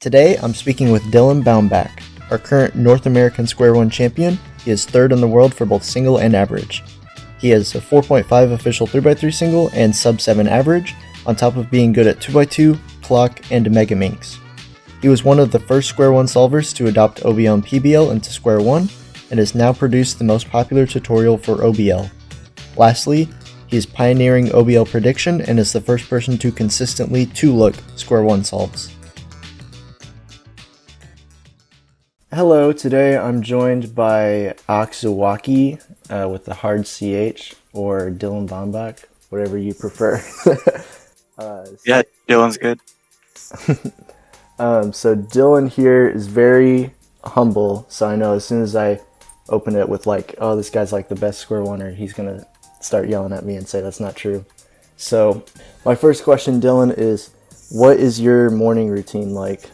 Today, I'm speaking with Dylan Baumbach, our current North American Square One champion. He is third in the world for both single and average. He has a 4.5 official 3x3 single and sub 7 average, on top of being good at 2x2, clock, and mega minx. He was one of the first Square One solvers to adopt OBL and PBL into Square One, and has now produced the most popular tutorial for OBL. Lastly, he is pioneering OBL prediction and is the first person to consistently look Square One solves. Hello, today I'm joined by Oxzowachi with the hard CH, or Dylan Baumbach, whatever you prefer. Yeah, Dylan's good. So Dylan here is very humble, so I know as soon as I open it with like, oh, this guy's like the best Square Oneer, he's going to start yelling at me and say that's not true. So my first question, Dylan, is what is your morning routine like?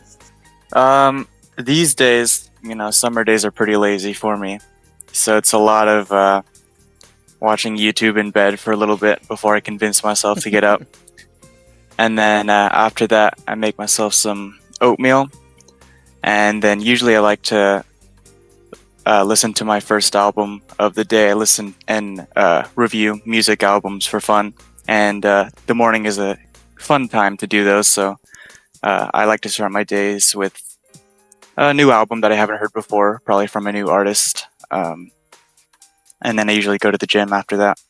These days, summer days are pretty lazy for me. So it's a lot of watching YouTube in bed for a little bit before I convince myself to get up. And then after that, I make myself some oatmeal. And then usually I like to listen to my first album of the day. I listen and review music albums for fun. And the morning is a fun time to do those. So I like to start my days with a new album that I haven't heard before, probably from a new artist. And then I usually go to the gym after that.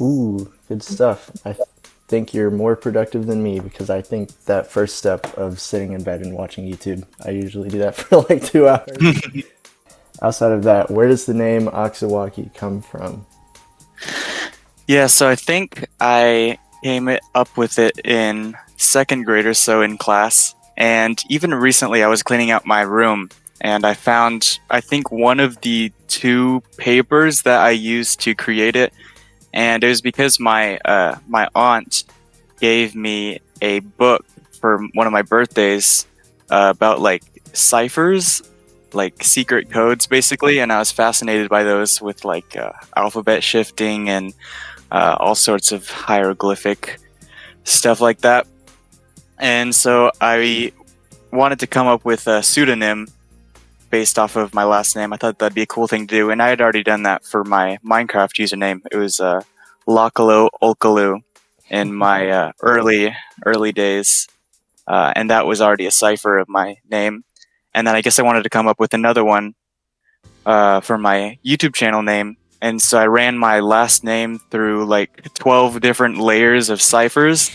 Ooh, good stuff. I think you're more productive than me because I think that first step of sitting in bed and watching YouTube, I usually do that for like 2 hours. Outside of that, where does the name Oxzowachi come from? Yeah, so I think I came up with it in second grade or so in class. And even recently, I was cleaning out my room, and I found, I think, one of the two papers that I used to create it. And it was because my aunt gave me a book for one of my birthdays about like ciphers, like secret codes, basically. And I was fascinated by those with like alphabet shifting and all sorts of hieroglyphic stuff like that. And so I wanted to come up with a pseudonym based off of my last name. I thought that'd be a cool thing to do, and I had already done that for my Minecraft username. It was Lokalo Olkalu in my early days, and that was already a cipher of my name. And then I guess I wanted to come up with another one for my YouTube channel name. And so I ran my last name through like 12 different layers of ciphers.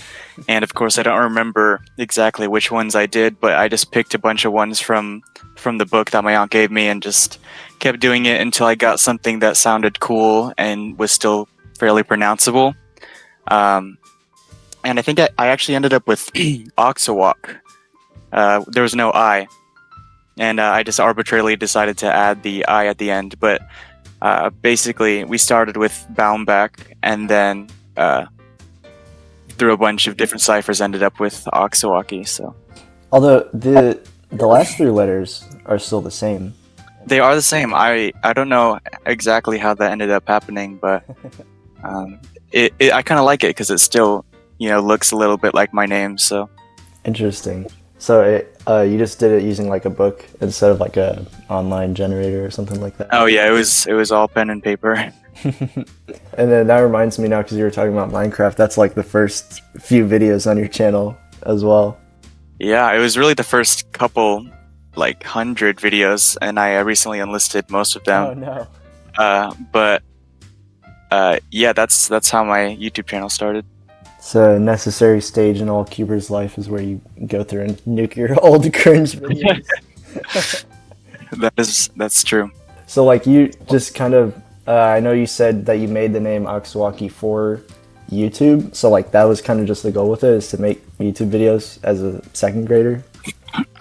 And of course, I don't remember exactly which ones I did, but I just picked a bunch of ones from the book that my aunt gave me and just kept doing it until I got something that sounded cool and was still fairly pronounceable. And I think I actually ended up with Oxzowachi. There was no I. And I just arbitrarily decided to add the I at the end. But basically, we started with Baumbach, and then through a bunch of different ciphers ended up with Oxzowachi. So, although the last three letters are still the same. They are the same. I don't know exactly how that ended up happening, but I kind of like it because it still looks a little bit like my name. So interesting. So you just did it using like a book instead of like a online generator or something like that? Oh yeah, it was all pen and paper. And then that reminds me now, because you were talking about Minecraft, that's like the first few videos on your channel as well. Yeah, it was really the first couple, like 100 videos, and I recently enlisted most of them. Oh no. But yeah, that's how my YouTube channel started. So a necessary stage in all Cuber's life is where you go through and nuke your old cringe videos. That's true. So like you just kind of, I know you said that you made the name Oxzowachi for YouTube. So like that was kind of just the goal with it, is to make YouTube videos as a second grader?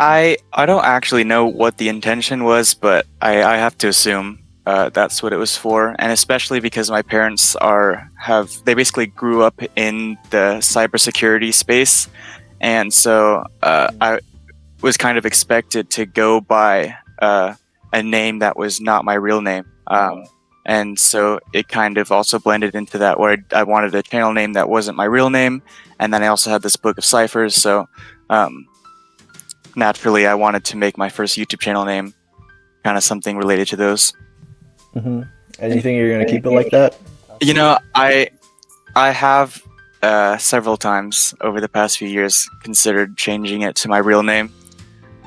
I don't actually know what the intention was, but I have to assume that's what it was for, and especially because my parents they basically grew up in the cybersecurity space, and so I was kind of expected to go by a name that was not my real name, and so it kind of also blended into that, where I wanted a channel name that wasn't my real name, and then I also had this book of ciphers, so naturally I wanted to make my first YouTube channel name kind of something related to those. Mm-hmm. And you think you're going to keep it like that? You know, I have several times over the past few years considered changing it to my real name.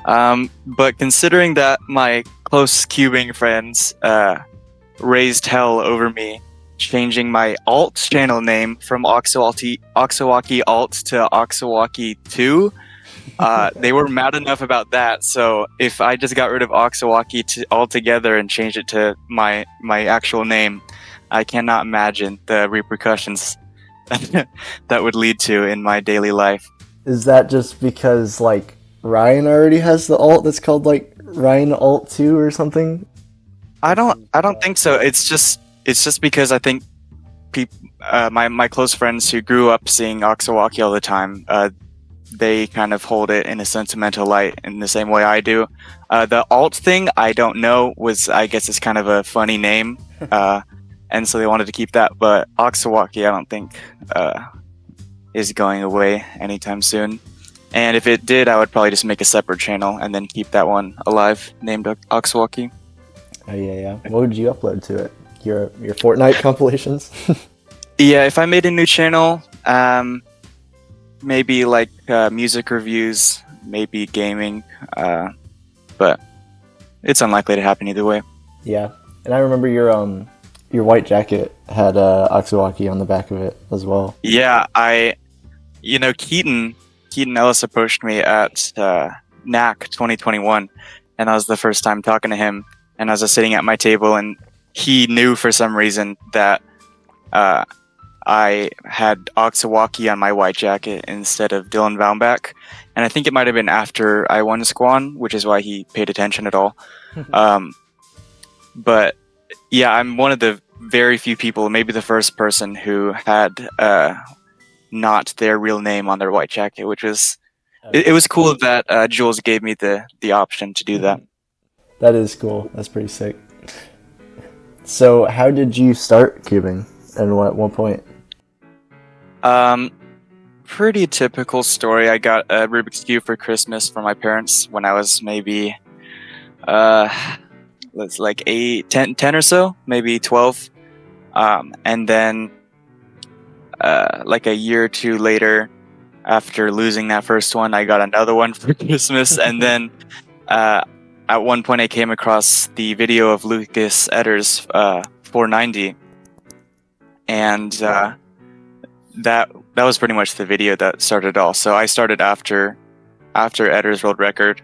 But considering that my close cubing friends raised hell over me changing my alt channel name from Oxzowachi Alt to Oxzowachi 2, they were mad enough about that. So if I just got rid of Oxzowachi altogether and changed it to my actual name, I cannot imagine the repercussions that would lead to in my daily life. Is that just because like Ryan already has the alt that's called like Ryan Alt 2 or something? I don't think so. It's just because I think my close friends who grew up seeing Oxzowachi all the time, they kind of hold it in a sentimental light in the same way I do. The alt thing, I don't know, I guess it's kind of a funny name, and so they wanted to keep that. But Oxzowachi, I don't think is going away anytime soon. And if it did, I would probably just make a separate channel and then keep that one alive, named Oxzowachi. Oh yeah. What would you upload to it? Your Fortnite compilations? Yeah, if I made a new channel, maybe like music reviews, maybe gaming, but it's unlikely to happen either way. Yeah, and I remember your white jacket had Oxzowachi on the back of it as well. Yeah, Keaton Ellis approached me at NAC 2021, and that was the first time talking to him. And I was sitting at my table, and he knew for some reason that I had Oxzowachi on my white jacket instead of Dylan Baumbach. And I think it might have been after I won Squan, which is why he paid attention at all. But yeah, I'm one of the very few people, maybe the first person who had not their real name on their white jacket, which was it was cool that Jules gave me the option to do that. That is cool. That's pretty sick. So how did you start cubing, and at what point? Pretty typical story. I got a Rubik's Cube for Christmas from my parents when I was maybe it's like 10 or so, maybe 12. And then like a year or two later, after losing that first one, I got another one for Christmas. And then at one point I came across the video of Lucas Etter's 490, and that was pretty much the video that started it all. So I started after Etter's world record,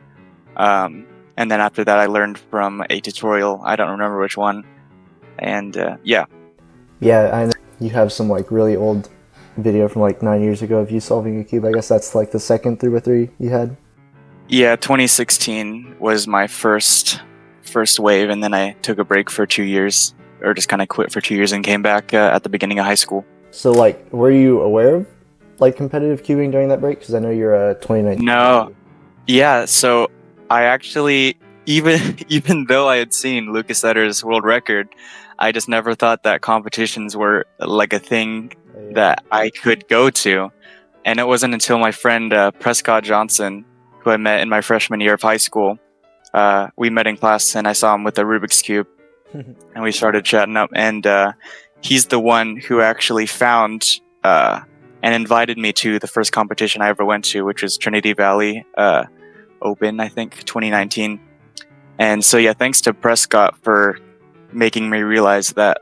and then after that I learned from a tutorial. I don't remember which one, and yeah, I know you have some like really old video from like 9 years ago of you solving a cube. I guess that's like the second 3x3 you had. Yeah, 2016 was my first wave, and then I took a break for 2 years, or just kind of quit for 2 years and came back at the beginning of high school. So, like, were you aware of like competitive cubing during that break? Because I know you're a 2019. No, yeah. So I actually, even though I had seen Lucas Etter's world record, I just never thought that competitions were like a thing that I could go to. And it wasn't until my friend Prescott Johnson, who I met in my freshman year of high school, we met in class, and I saw him with a Rubik's Cube, and we started chatting up. And he's the one who actually found and invited me to the first competition I ever went to, which was Trinity Valley Open, I think, 2019. And so, yeah, thanks to Prescott for making me realize that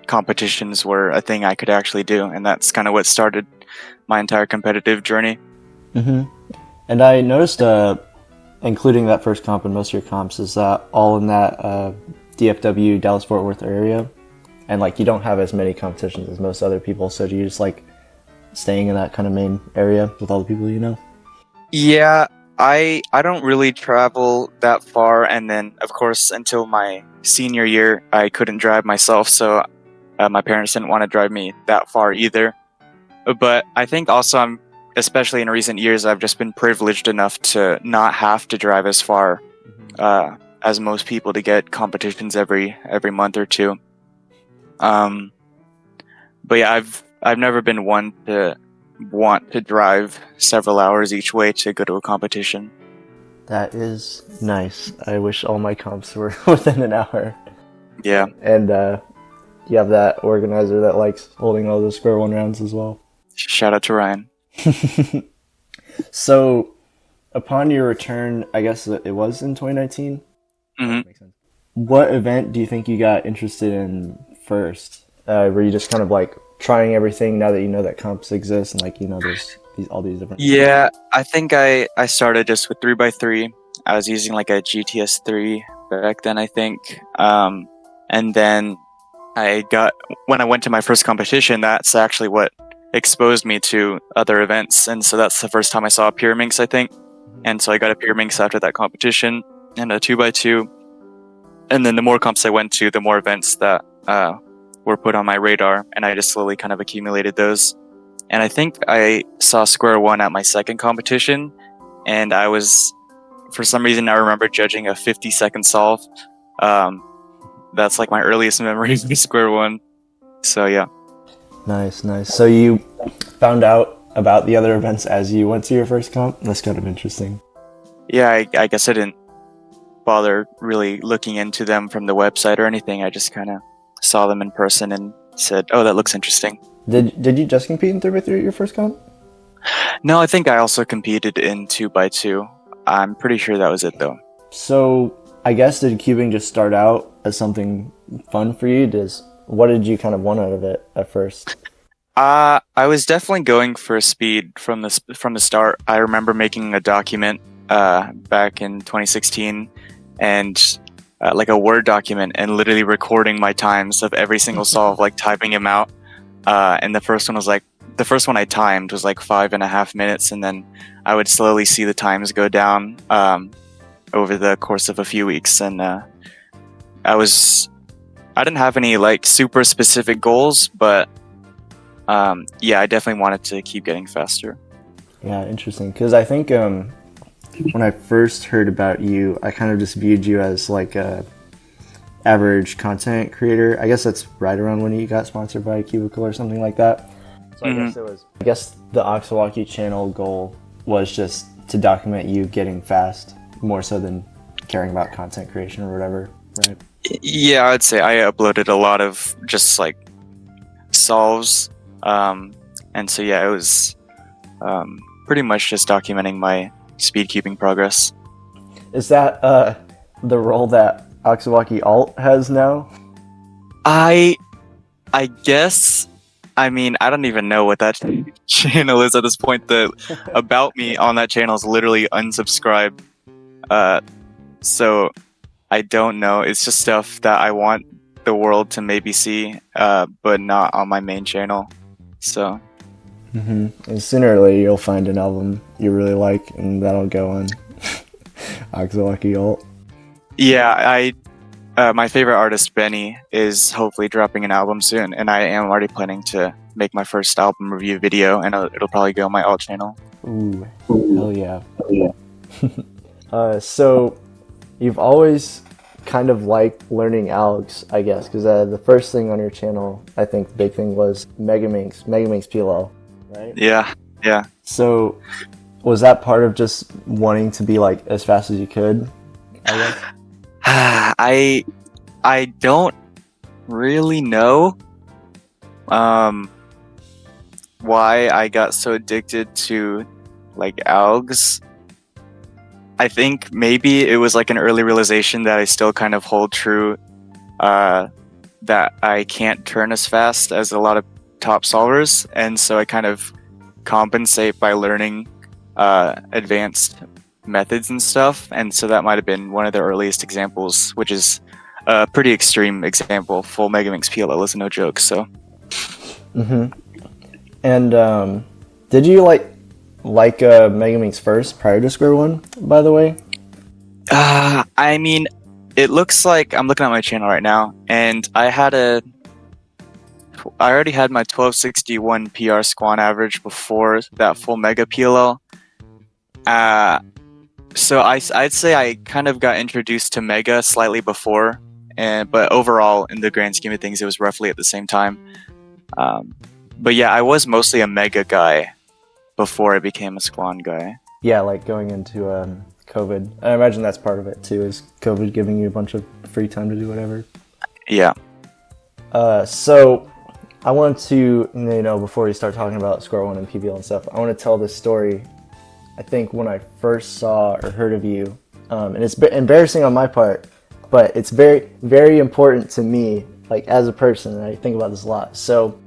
competitions were a thing I could actually do. And that's kind of what started my entire competitive journey. Mm-hmm. And I noticed, including that first comp and most of your comps, is that all in that DFW, Dallas-Fort Worth area? And, like, you don't have as many competitions as most other people, so do you just, like, staying in that kind of main area with all the people you know? Yeah, I don't really travel that far, and then, of course, until my senior year, I couldn't drive myself, so my parents didn't want to drive me that far either. But I think also especially in recent years, I've just been privileged enough to not have to drive as far as most people to get competitions every month or two. But yeah, I've never been one to want to drive several hours each way to go to a competition. That is nice. I wish all my comps were within an hour. Yeah. And you have that organizer that likes holding all those square one rounds as well. Shout out to Ryan. So, upon your return, I guess it was in 2019? Mm-hmm. Makes sense. What event do you think you got interested in first? Were you just kind of like trying everything now that you know that comps exist and like you know there's all these different... Yeah, I think I started just with 3x3. I was using like a GTS 3 back then, I think. And then when I went to my first competition, that's actually what exposed me to other events. And so that's the first time I saw a Pyraminx, I think. And so I got a Pyraminx after that competition and a 2x2. And then the more comps I went to, the more events that were put on my radar. And I just slowly kind of accumulated those. And I think I saw square one at my second competition. And I was, for some reason, I remember judging a 50-second solve. That's like my earliest memories of square one. So yeah. Nice. So you found out about the other events as you went to your first comp? That's kind of interesting. Yeah, I guess I didn't bother really looking into them from the website or anything. I just kind of saw them in person and said, oh, that looks interesting. Did you just compete in 3x3 at your first comp? No, I think I also competed in 2x2. I'm pretty sure that was it though. So I guess did cubing just start out as something fun for you? What did you kind of want out of it at first? I was definitely going for speed from the start. I remember making a document back in 2016 and like a Word document and literally recording my times of every single solve, like typing them out. And the first one I timed was like 5.5 minutes, and then I would slowly see the times go down over the course of a few weeks. And I didn't have any like super specific goals, but yeah, I definitely wanted to keep getting faster. Yeah, interesting. Because I think when I first heard about you, I kind of just viewed you as like a average content creator. I guess that's right around when you got sponsored by Cubicle or something like that. So I guess the Oxzowachi channel goal was just to document you getting fast, more so than caring about content creation or whatever, right? Yeah, I'd say I uploaded a lot of just like solves. And so yeah, it was pretty much just documenting my speed keeping progress. Is that the role that Oxzowachi Alt has now? I guess. I mean, I don't even know what that channel is at this point. The about me on that channel is literally unsubscribed. So I don't know. It's just stuff that I want the world to maybe see, but not on my main channel. So. And sooner or later you'll find an album you really like, and that'll go on Oxzowachi Alt. Yeah, my favorite artist, Benny, is hopefully dropping an album soon, and I am already planning to make my first album review video, and it'll probably go on my alt channel. Ooh, hell yeah. So, you've always kind of liked learning algs, I guess, because the first thing on your channel, I think the big thing was Megaminx PLL, right? Yeah. So, was that part of just wanting to be like as fast as you could, I guess? I don't really know why I got so addicted to like algs. I think maybe it was like an early realization that I still kind of hold true, that I can't turn as fast as a lot of top solvers, and so I kind of compensate by learning advanced methods and stuff. And so that might have been one of the earliest examples, which is a pretty extreme example. Full Megaminx PLL is no joke. So and did you like Megaminx first prior to square one, by the way? I mean, it looks like I'm looking at my channel right now, and I already had my 1261 PR squan average before that full Mega PLL. So I'd say I kind of got introduced to Mega slightly before, but overall, in the grand scheme of things, it was roughly at the same time. But yeah, I was mostly a Mega guy before I became a squan guy. Yeah, like going into COVID. I imagine that's part of it too, is COVID giving you a bunch of free time to do whatever. Yeah. So I wanted to, before we start talking about Square One and PBL and stuff, I want to tell this story. I think when I first saw or heard of you, and it's embarrassing on my part, but it's very, very important to me, like as a person, and I think about this a lot. So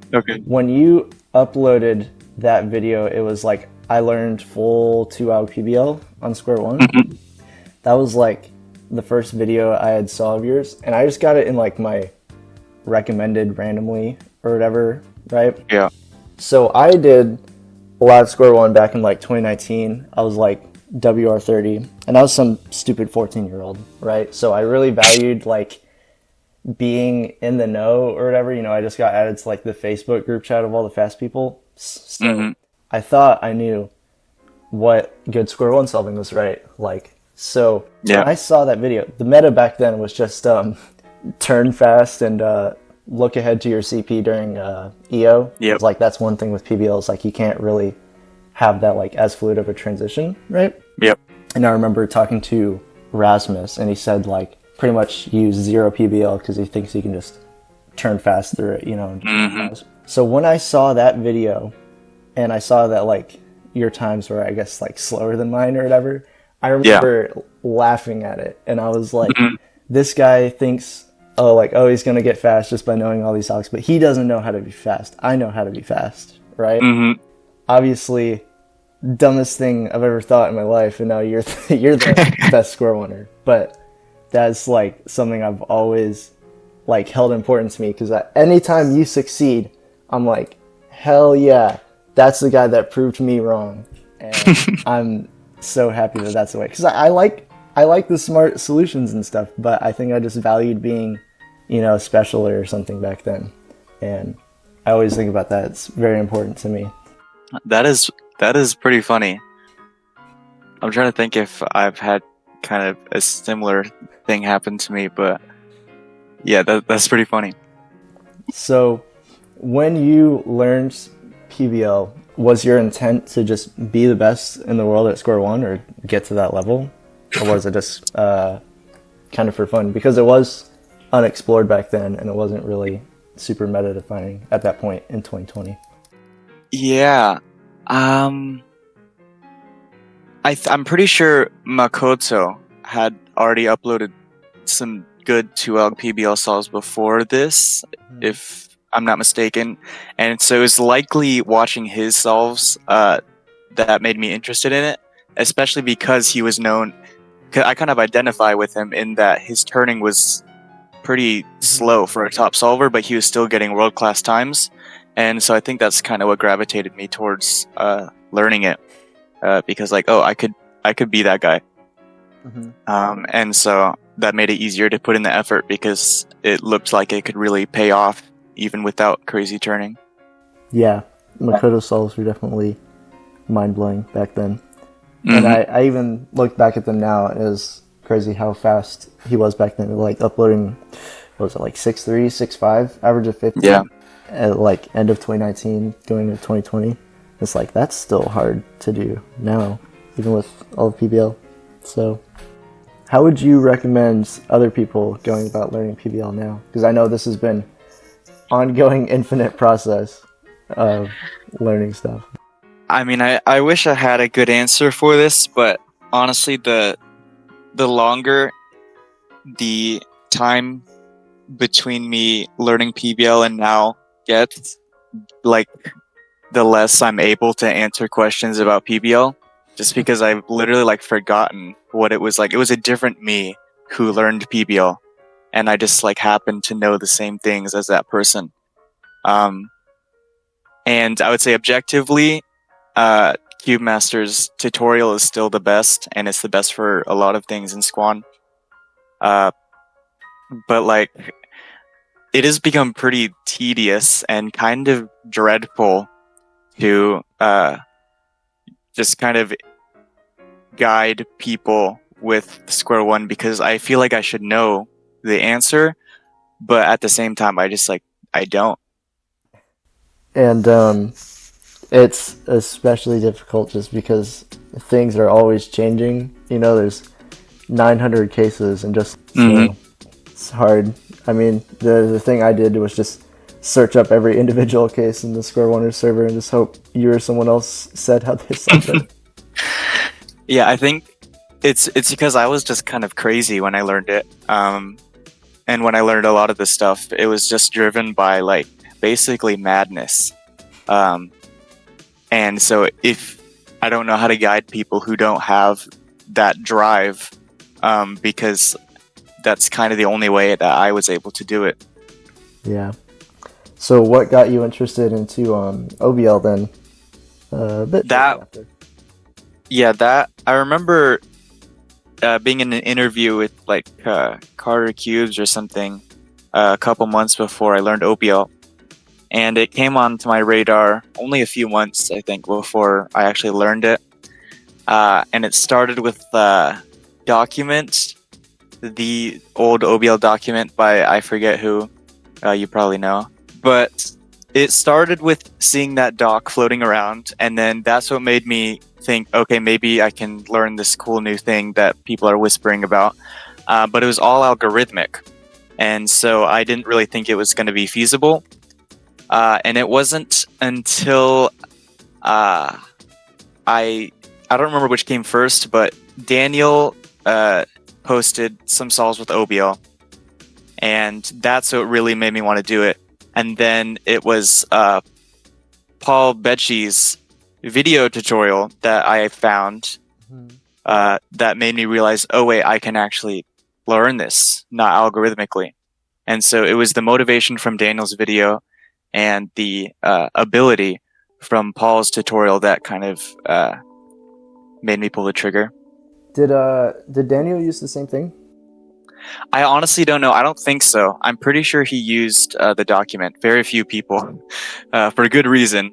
when you uploaded that video, it was like I learned full 2-hour PBL on Square One. Mm-hmm. That was like the first video I had saw of yours, and I just got it in like my recommended randomly or whatever, right? Yeah. So I did a lot of Square One back in like 2019. I was like WR30, and I was some stupid 14-year-old, right? So I really valued like being in the know or whatever. I just got added to like the Facebook group chat of all the fast people. So I thought I knew what good Square One solving was, right? Like, so when I saw that video, the meta back then was just turn fast and look ahead to your CP during EO. Yep. It's like that's one thing with PBL, is like you can't really have that like as fluid of a transition, right? Yep. And I remember talking to Rasmus, and he said like pretty much use 0 PBL because he thinks he can just turn fast through it, So when I saw that video, and I saw that like your times were, I guess, like slower than mine or whatever, I remember laughing at it, and I was like, this guy thinks, he's gonna get fast just by knowing all these algs, but he doesn't know how to be fast. I know how to be fast, right? Obviously, dumbest thing I've ever thought in my life, and now you're the best Square Oneer. But that's like something I've always like held important to me, because anytime you succeed, I'm like, hell yeah, that's the guy that proved me wrong, and I'm so happy that that's the way, because I like the smart solutions and stuff, but I think I just valued being, special or something back then, and I always think about that. It's very important to me. That is pretty funny. I'm trying to think if I've had kind of a similar thing happen to me, but yeah, that's pretty funny. So when you learned PBL, was your intent to just be the best in the world at Square One or get to that level? Or was it just kind of for fun? Because it was unexplored back then, and it wasn't really super meta defining at that point in 2020. Yeah. I'm pretty sure Makoto had already uploaded some good 2L PBL solves before this, if I'm not mistaken. And so it was likely watching his solves that made me interested in it, especially because he was known. I kind of identify with him in that his turning was pretty slow for a top solver, but he was still getting world-class times. And so I think that's kind of what gravitated me towards learning it, because like, I could be that guy. And so that made it easier to put in the effort, because it looked like it could really pay off even without crazy turning. Yeah, Makoto solves were definitely mind-blowing back then. And I even look back at them now, as crazy how fast he was back then. Like uploading, what was it, like 6.3, 6.5, average of 50 at like end of 2019 going into 2020. It's like, that's still hard to do now, even with all of PBL. So how would you recommend other people going about learning PBL now? Because I know this has been ongoing infinite process of learning stuff. I mean, I wish I had a good answer for this, but honestly, the longer the time between me learning PBL and now gets, like, the less I'm able to answer questions about PBL, just because I've literally like forgotten what it was like. It was a different me who learned PBL, and I just like happened to know the same things as that person. And I would say objectively, Cube Master's tutorial is still the best, and it's the best for a lot of things in Squan. But like, it has become pretty tedious and kind of dreadful to just kind of guide people with Square One, because I feel like I should know the answer, but at the same time, I don't. And it's especially difficult just because things are always changing, there's 900 cases and just Mm-hmm. so it's hard. I mean, the thing I did was just search up every individual case in the Square Wonder server and just hope you or someone else said how they solved it. Yeah, I think it's because I was just kind of crazy when I learned it. And when I learned a lot of this stuff, it was just driven by like basically madness. And so if I don't know how to guide people who don't have that drive, because that's kind of the only way that I was able to do it. Yeah. So what got you interested into OBL then? A bit That after. Yeah, that I remember being in an interview with like Carter Cubes or something a couple months before I learned OBL, and it came onto my radar only a few months, I think, before I actually learned it. And it started with Document, the old OBL document by I forget who, you probably know, but it started with seeing that doc floating around, and then that's what made me think, okay, maybe I can learn this cool new thing that people are whispering about. But it was all algorithmic, and so I didn't really think it was going to be feasible. And it wasn't until I don't remember which came first, but Daniel posted some solves with OBL, and that's what really made me want to do it. And then it was Paul Becci's video tutorial that I found that made me realize, oh wait, I can actually learn this, not algorithmically. And so it was the motivation from Daniel's video and the ability from Paul's tutorial that kind of made me pull the trigger. Did Daniel use the same thing? I honestly don't know. I don't think so. I'm pretty sure he used the document. Very few people, for good reason,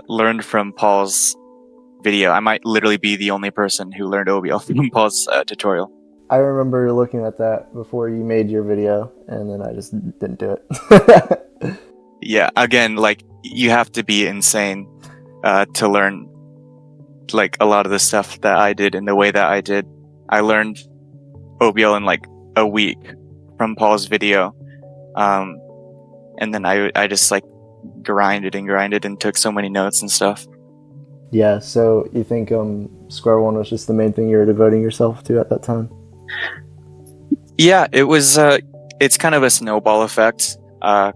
learned from Paul's video. I might literally be the only person who learned OBL from Paul's tutorial. I remember looking at that before you made your video, and then I just didn't do it. Yeah, again, like, you have to be insane to learn like a lot of the stuff that I did in the way that I did. I learned OBL in like a week from Paul's video, and then I just like grinded and took so many notes and stuff. Yeah, so you think Square One was just the main thing you were devoting yourself to at that time? Yeah, it was. It's kind of a snowball effect. The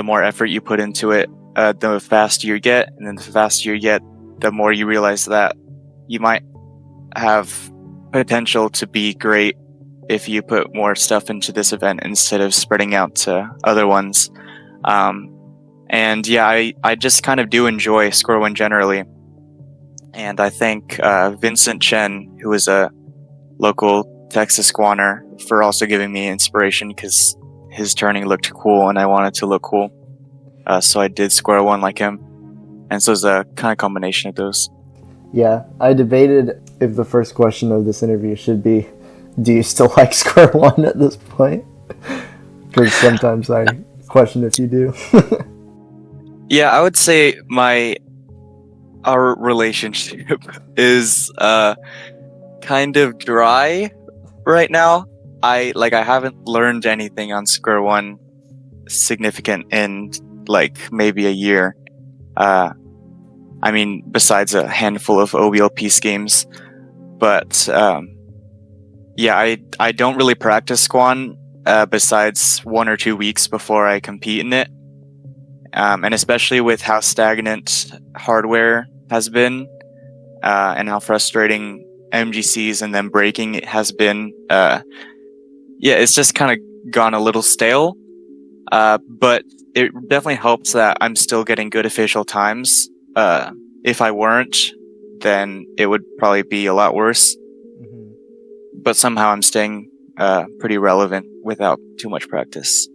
more effort you put into it, the faster you get, and then the faster you get, the more you realize that you might have potential to be great if you put more stuff into this event instead of spreading out to other ones. And yeah, I just kind of do enjoy Square One generally. And I thank Vincent Chen, who is a local Texas Squaner, for also giving me inspiration, because his turning looked cool and I wanted to look cool. So I did Square One like him. And so it's a kind of combination of those. Yeah, I debated if the first question of this interview should be, do you still like Square One at this point? Because sometimes I question if you do. Yeah, I would say our relationship is kind of dry right now. I haven't learned anything on Square One significant in like maybe a year. I mean, besides a handful of OBLP schemes, but yeah, I don't really practice Squan besides 1 or 2 weeks before I compete in it. And especially with how stagnant hardware has been, and how frustrating MGCs and then breaking it has been, yeah, it's just kind of gone a little stale. But it definitely helps that I'm still getting good official times. If I weren't, then it would probably be a lot worse. Mm-hmm. But somehow I'm staying pretty relevant without too much practice.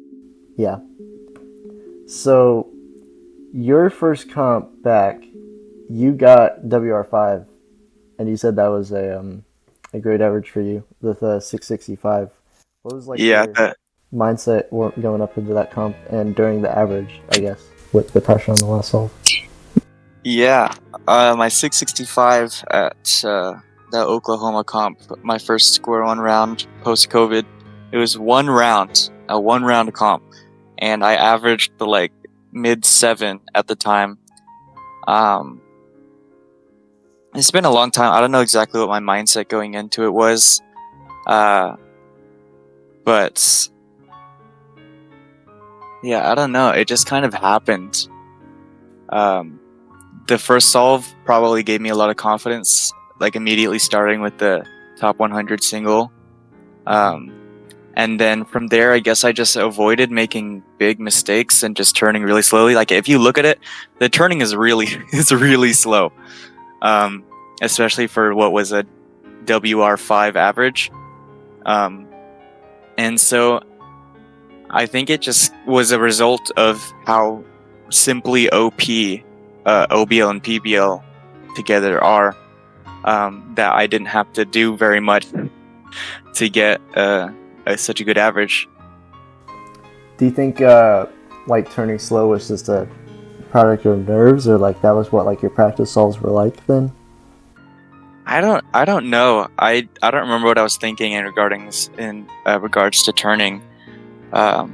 Yeah. So, your first comp back, you got WR5, and you said that was a great average for you with a 665. What was your mindset going up into that comp and during the average, I guess, with the pressure on the last solve? Yeah, my 665 at that Oklahoma comp, my first square one round post-COVID. It was a one-round comp, and I averaged the like mid-7 at the time. It's been a long time. I don't know exactly what my mindset going into it was, but yeah, I don't know. It just kind of happened. The first solve probably gave me a lot of confidence, like immediately starting with the top 100 single. And then from there, I guess I just avoided making big mistakes and just turning really slowly. Like if you look at it, the turning is really slow, especially for what was a WR5 average. And so I think it just was a result of how simply OBL and PBL together are, that I didn't have to do very much to get such a good average. Do you think like turning slow was just a product of nerves, or like that was what like your practice solves were like then? I don't know. I don't remember what I was thinking in regards to turning. But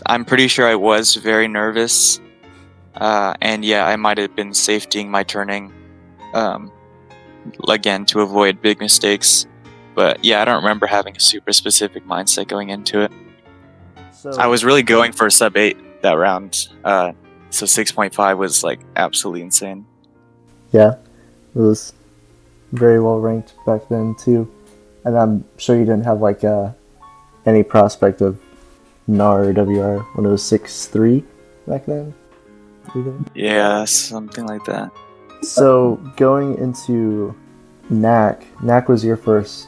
I'm pretty sure I was very nervous. And yeah, I might have been safetying my turning, again, to avoid big mistakes. But yeah, I don't remember having a super specific mindset going into it. So I was really going for a sub 8 that round. So 6.5 was like absolutely insane. yeah, it was very well ranked back then too, and I'm sure you didn't have like any prospect of NAR or WR when it was 6.3 back then either. Yeah, something like that. So going into NAC was your first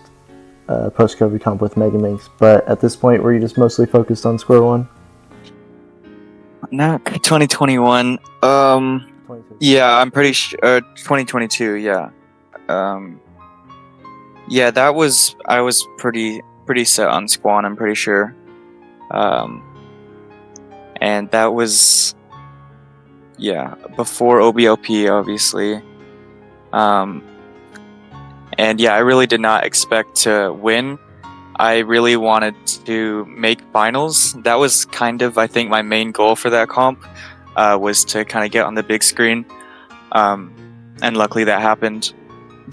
post-COVID comp with Mega Minx, but at this point were you just mostly focused on Square One? NAC 2021. 2022. Yeah, I'm pretty sure. 2022. Yeah. Yeah, I was pretty set on Squan, I'm pretty sure. And that was, yeah, before OBLP, obviously. And yeah, I really did not expect to win. I really wanted to make finals. That was kind of, I think, my main goal for that comp, was to kind of get on the big screen. And luckily that happened.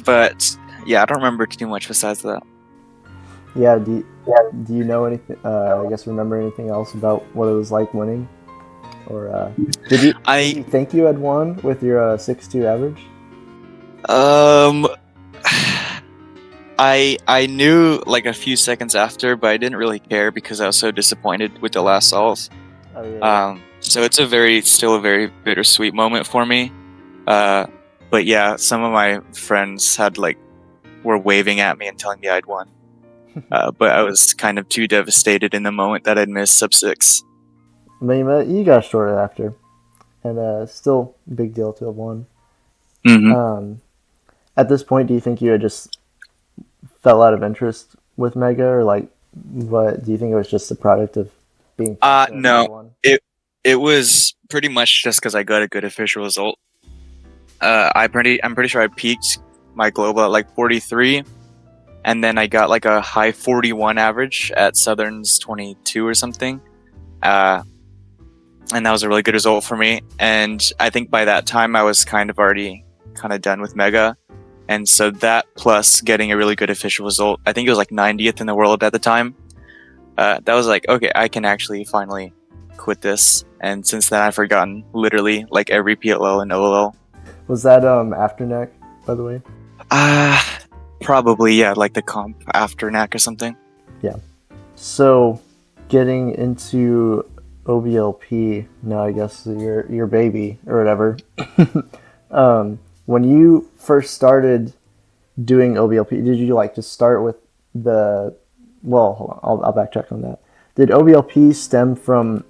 But yeah, I don't remember too much besides that. Yeah, do you know anything, I guess remember anything else about what it was like winning? Or did you think you had won with your 6.2 average? I knew like a few seconds after, but I didn't really care because I was so disappointed with the last solve. Oh, yeah. So it's still a very bittersweet moment for me. But yeah, some of my friends were waving at me and telling me I'd won. But I was kind of too devastated in the moment that I'd missed sub 6. I mean, you got shorted after, and still big deal to have won. Mm-hmm. At this point, do you think you had just fell out of interest with Mega, or like, what do you think it was just a product of being? No, it was pretty much just because I got a good official result. I'm pretty sure I peaked my global at like 43, and then I got like a high 41 average at Southern's 22 or something. And that was a really good result for me. And I think by that time I was already done with Mega. And so that plus getting a really good official result, I think it was like 90th in the world at the time. That was like, okay, I can actually finally quit this. And since then I've forgotten literally like every PLL and OLL. Was that after NAC, by the way? Probably, yeah, like the comp after NAC or something. Yeah. So getting into OBLP now, I guess your baby or whatever. When you first started doing OBLP, did you like just start with the? Well, hold on, I'll backtrack on that. Did OBLP stem from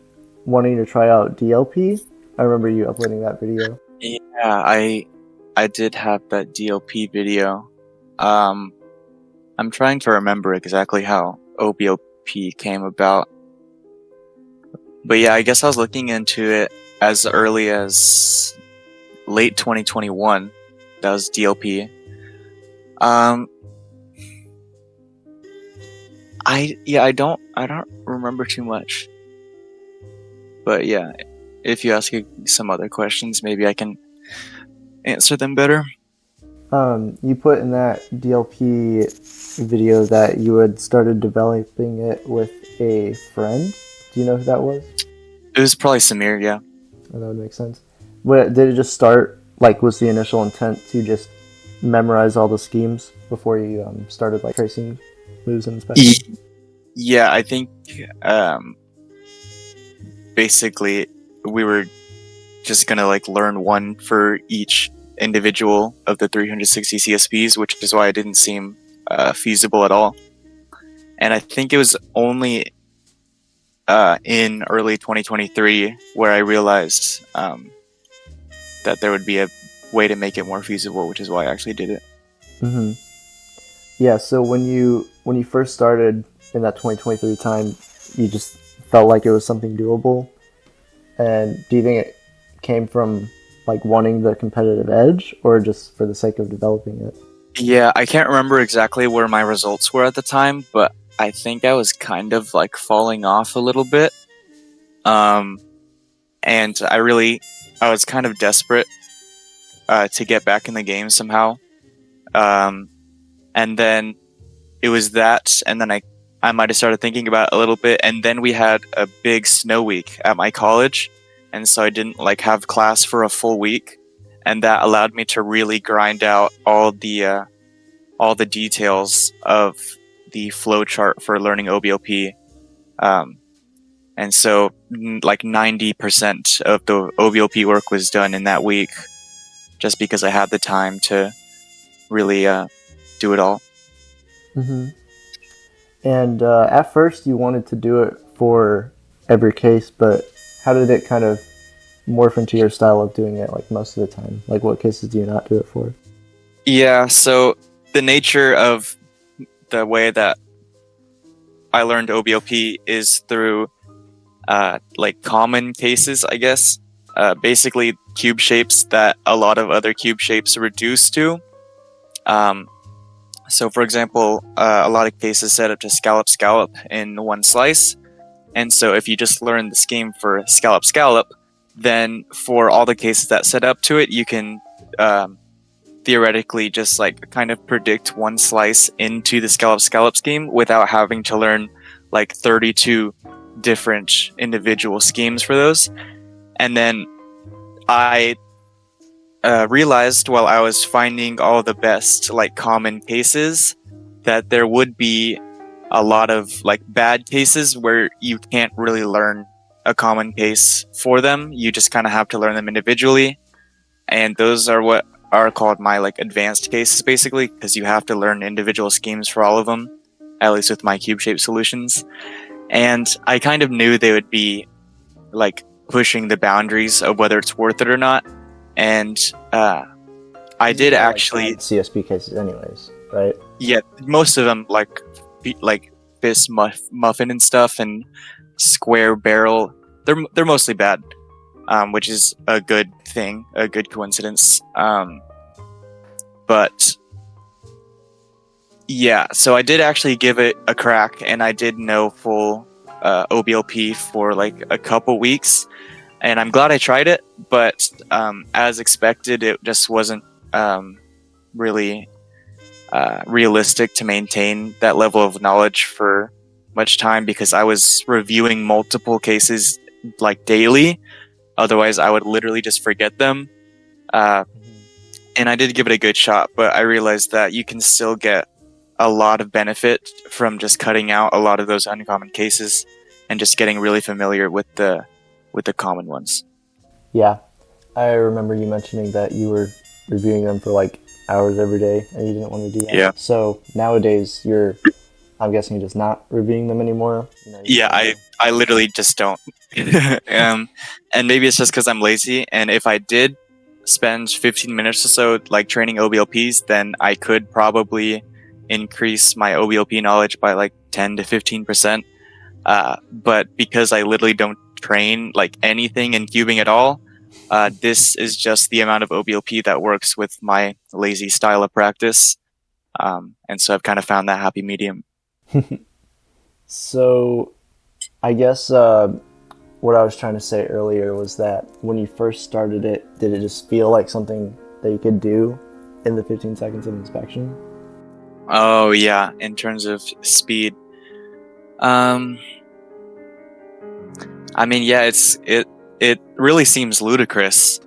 wanting to try out DLP? I remember you uploading that video. Yeah, I did have that DLP video. I'm trying to remember exactly how OBLP came about. But yeah, I guess I was looking into it as early as late 2021. That was DLP. Um, I don't remember too much, but yeah, if you ask some other questions, maybe I can answer them better. You put in that DLP video that you had started developing it with a friend. Do you know who that was? It was probably Samir, yeah. Oh, that would make sense. What, did it just start, like, was the initial intent to just memorize all the schemes before you started, like, tracing moves and inspection? Yeah, I think basically we were just gonna like learn one for each individual of the 360 CSPs, which is why it didn't seem feasible at all. And I think it was only in early 2023 where I realized that there would be a way to make it more feasible, which is why I actually did it. Mm-hmm. Yeah, so when you first started in that 2023 time, you just felt like it was something doable. And do you think it came from like wanting the competitive edge or just for the sake of developing it? Yeah, I can't remember exactly where my results were at the time, but I think I was kind of like falling off a little bit. And I was kind of desperate to get back in the game somehow. And then it was that, and then I might have started thinking about it a little bit, and then we had a big snow week at my college, and so I didn't like have class for a full week, and that allowed me to really grind out all the details of the flow chart for learning OBLP. And so like 90% of the OBLP work was done in that week, just because I had the time to really do it all. Mm-hmm. And at first you wanted to do it for every case, but how did it kind of morph into your style of doing it like most of the time? Like what cases do you not do it for? Yeah, so the nature of the way that I learned OBLP is through like common cases, I guess. Basically cube shapes that a lot of other cube shapes reduce to. So for example, a lot of cases set up to scallop in one slice. And so if you just learn the scheme for scallop, then for all the cases that set up to it, you can theoretically just like kind of predict one slice into the scallop scheme without having to learn like 32 different individual schemes for those. And then I realized while I was finding all the best like common cases that there would be a lot of like bad cases where you can't really learn a common case for them. You just kind of have to learn them individually, and those are what are called my like advanced cases, basically, because you have to learn individual schemes for all of them, at least with my cube shape solutions. And I kind of knew they would be like pushing the boundaries of whether it's worth it or not. And I did actually like CSP cases, anyways, right? Yeah, most of them like fist muffin and stuff, and square barrel. They're mostly bad, which is a good thing, a good coincidence. But yeah, so I did actually give it a crack, and I did know full OBLP for like a couple weeks. And I'm glad I tried it, but as expected, it just wasn't really realistic to maintain that level of knowledge for much time, because I was reviewing multiple cases like daily. Otherwise, I would literally just forget them. And I did give it a good shot, but I realized that you can still get a lot of benefit from just cutting out a lot of those uncommon cases and just getting really familiar with the common ones. Yeah, I remember you mentioning that you were reviewing them for like hours every day and you didn't want to do that. Yeah. So nowadays I'm guessing you're just not reviewing them anymore. I literally just don't. And maybe it's just because I'm lazy, and if I did spend 15 minutes or so like training OBLPs, then I could probably increase my OBLP knowledge by like 10 to 15%. But because I literally don't train like anything in cubing at all, this is just the amount of OBLP that works with my lazy style of practice. And so I've kind of found that happy medium. So, I guess what I was trying to say earlier was that when you first started it, did it just feel like something that you could do in the 15 seconds of inspection? Oh yeah, in terms of speed. I mean, yeah, it really seems ludicrous,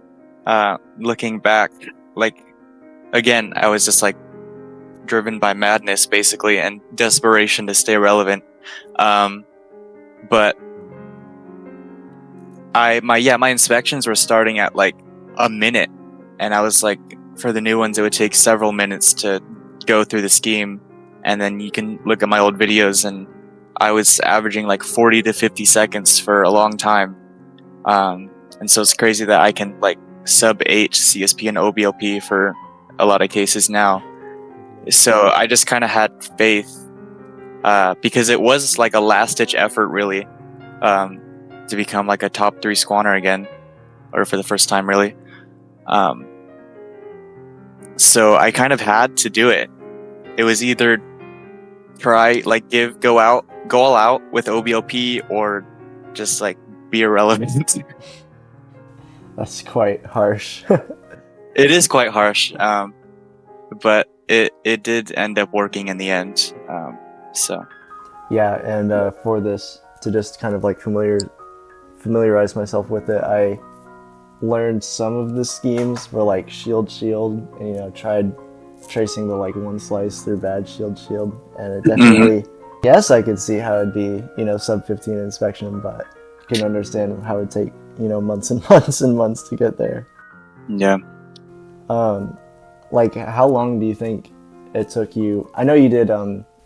looking back. Like, again, I was just like driven by madness basically and desperation to stay relevant. But my inspections were starting at like a minute, and I was like, for the new ones, it would take several minutes to go through the scheme, and then you can look at my old videos, and I was averaging like 40 to 50 seconds for a long time. And so it's crazy that I can like sub 8 CSP and OBLP for a lot of cases now. So I just kind of had faith, because it was like a last ditch effort really, to become like a top 3 squanner again, or for the first time really. So I kind of had to do it. It was either try, like, go all out with OBLP, or just like be irrelevant. That's quite harsh. It is quite harsh, but it did end up working in the end. So Yeah, and for this, to just kind of like familiarize myself with it, I learned some of the schemes for like shield, and tried tracing the like one slice through bad shield, and it definitely, yes, I could see how it'd be, sub 15 inspection, but I can understand how it'd take, months and months and months to get there. yeah. Like, how long do you think it took you? I know you did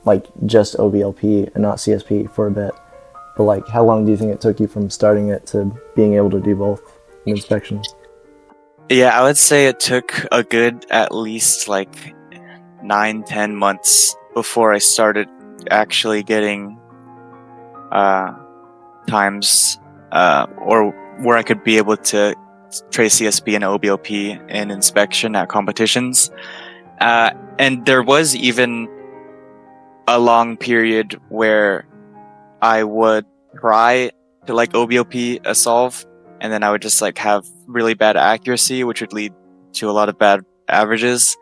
like just OBLP and not CSP for a bit, but like, how long do you think it took you from starting it to being able to do both inspections? Yeah, I would say it took a good at least like 9-10 months before I started actually getting times or where I could be able to trace CSP and OBLP in inspection at competitions. And there was even a long period where I would try to like OBLP a solve, and then I would just like have really bad accuracy, which would lead to a lot of bad averages.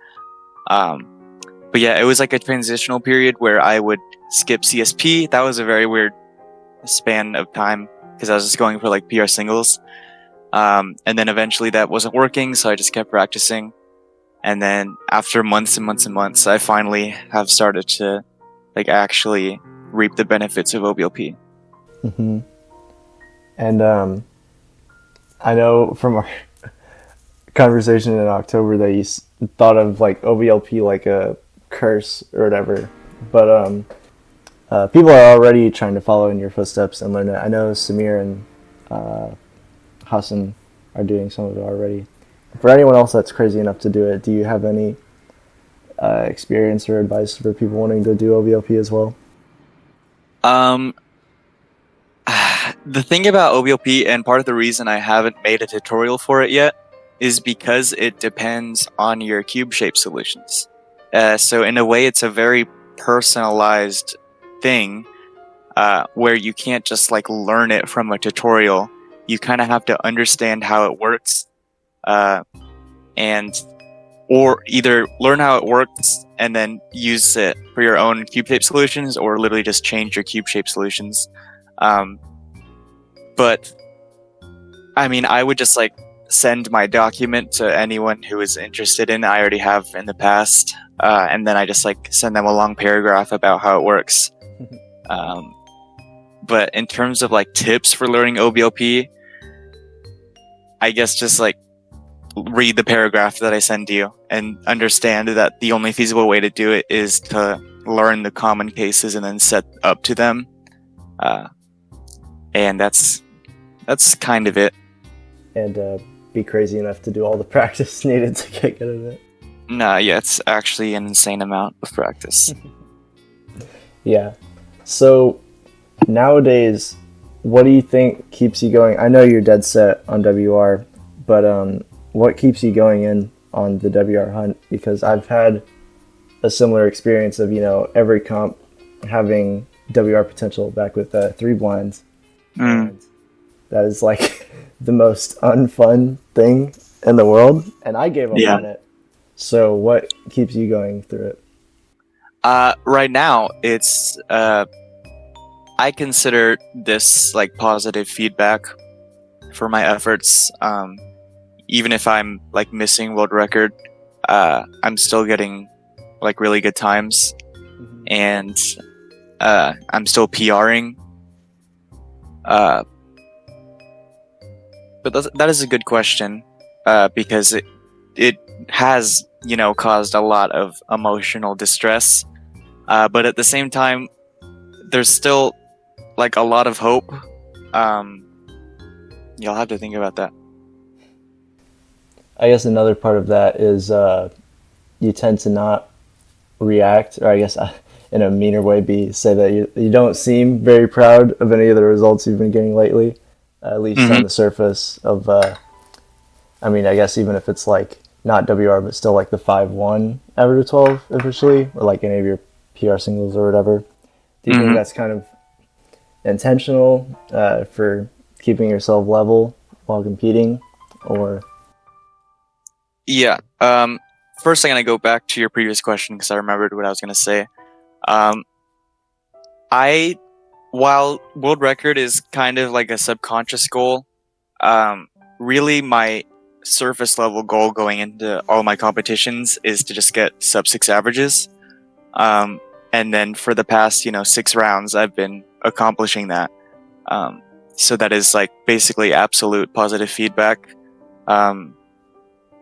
But yeah, it was like a transitional period where I would skip CSP. That was a very weird span of time because I was just going for like PR singles. And then eventually that wasn't working, so I just kept practicing. And then after months and months and months, I finally have started to like actually reap the benefits of OBLP. Mm-hmm. And I know from our conversation in October that you thought of like OBLP like a curse or whatever, but people are already trying to follow in your footsteps and learn it. I know Samir and Hassan are doing some of it already. For anyone else that's crazy enough to do it, do you have any experience or advice for people wanting to do OBLP as well? The thing about OBLP, and part of the reason I haven't made a tutorial for it yet, is because it depends on your cube shape solutions. So in a way, it's a very personalized thing, where you can't just like learn it from a tutorial. You kind of have to understand how it works, or either learn how it works and then use it for your own cube shape solutions, or literally just change your cube shape solutions. But I mean, I would just like send my document to anyone who is interested in it. I already have in the past, and then I just like send them a long paragraph about how it works. But in terms of like tips for learning OBLP, I guess just like read the paragraph that I send you and understand that the only feasible way to do it is to learn the common cases and then set up to them. And that's kind of it. And be crazy enough to do all the practice needed to get good at it. Nah, yeah, it's actually an insane amount of practice. Yeah. So nowadays, what do you think keeps you going? I know you're dead set on WR, but what keeps you going in on the WR hunt? Because I've had a similar experience of, every comp having WR potential back with 3 blinds. And that is like the most unfun thing in the world. And I gave up on it. So what keeps you going through it? Right now, it's I consider this like positive feedback for my efforts. Even if I'm like missing world record, I'm still getting like really good times, and I'm still PRing. But that is a good question, because it has caused a lot of emotional distress. But at the same time, there's still like a lot of hope. You'll have to think about that. I guess another part of that is you tend to not react, or I guess in a meaner way say that you don't seem very proud of any of the results you've been getting lately, at least on the surface of, I guess even if it's like not WR, but still like the 5-1 average of 12 officially, or like any of your PR singles or whatever. Do you think that's kind of intentional for keeping yourself level while competing, or? Yeah. First, I'm going to go back to your previous question because I remembered what I was going to say. While world record is kind of like a subconscious goal, really my surface level goal going into all my competitions is to just get sub 6 averages. And then for the past, 6 rounds, I've been accomplishing that. So that is like basically absolute positive feedback.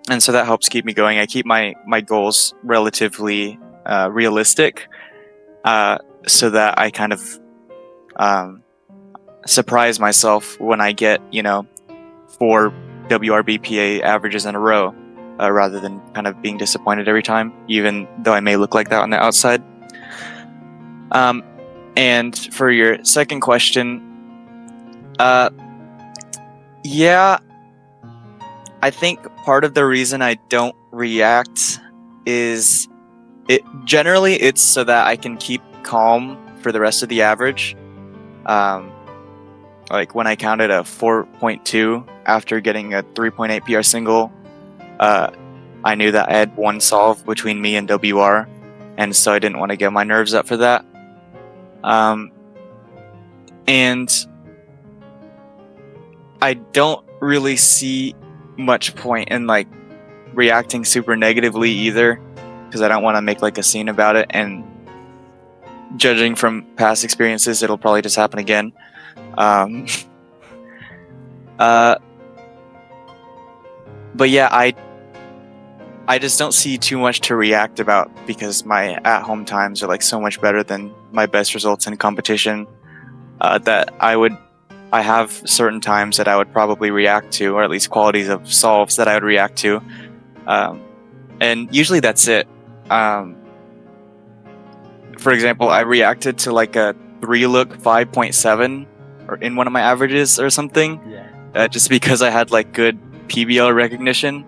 And so that helps keep me going. I keep my goals relatively realistic, so that I kind of surprise myself when I get 4 WRBPA averages in a row, rather than kind of being disappointed every time, even though I may look like that on the outside. And for your second question, yeah, I think part of the reason I don't react is it's so that I can keep calm for the rest of the average. Like when I counted a 4.2 after getting a 3.8 PR single, I knew that I had one solve between me and WR, and so I didn't want to get my nerves up for that. And I don't really see much point in like reacting super negatively either, because I don't want to make like a scene about it, and judging from past experiences, it'll probably just happen again. But yeah, I just don't see too much to react about, because my at-home times are like so much better than my best results in competition, that I have certain times that I would probably react to, or at least qualities of solves that I would react to. And usually that's it. For example, I reacted to like a 3-look 5.7 or in one of my averages or something, just because I had like good PBL recognition.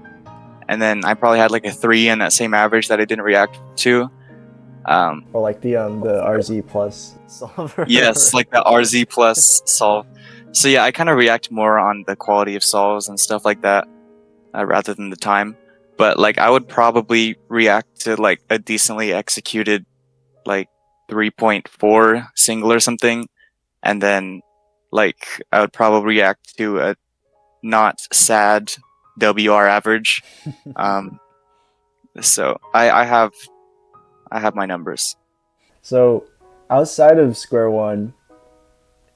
And then I probably had like a 3 in that same average that I didn't react to. Or like the RZ plus solver. Yes, like the RZ plus solve. So yeah, I kind of react more on the quality of solves and stuff like that, rather than the time. But like I would probably react to like a decently executed like 3.4 single or something, and then like I would probably react to a not sad WR average. So I have my numbers. So outside of Square One,